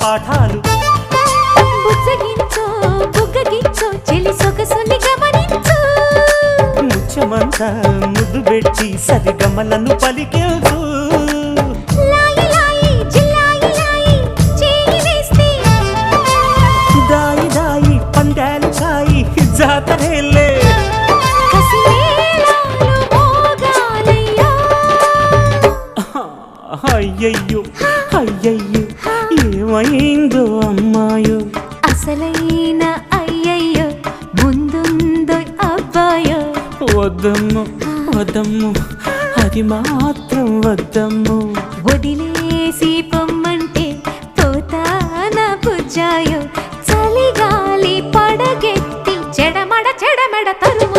పాఠాలు. బుజ్జగించో బుగ్గగించో చెలి సొగసుని గమనించు. ముచ్చమంతా ముద్దు పెట్టి సరిగమలను పలికించు. లాయి లాయి జిల్లాయి లాయి చేయి వేస్తే దాయి దాయి పందాలు కాయి జాతరేలే. కసిమేళాలు మోగాలయ్యో. అయ్యయ్యో అయ్యయ్యో ఏమైందో అమ్మాయో. అసలైన అయ్యయ్యో ముందుందో అబ్బాయో. వద్దమ్ము వద్దమ్ము అది మాత్రం వద్దమ్ము. వదిలేసి పొమ్మంటే పోతాన బుజ్జాయో. చలిగాలి పడగెత్తి చెడమడ చెడమడ తరుము.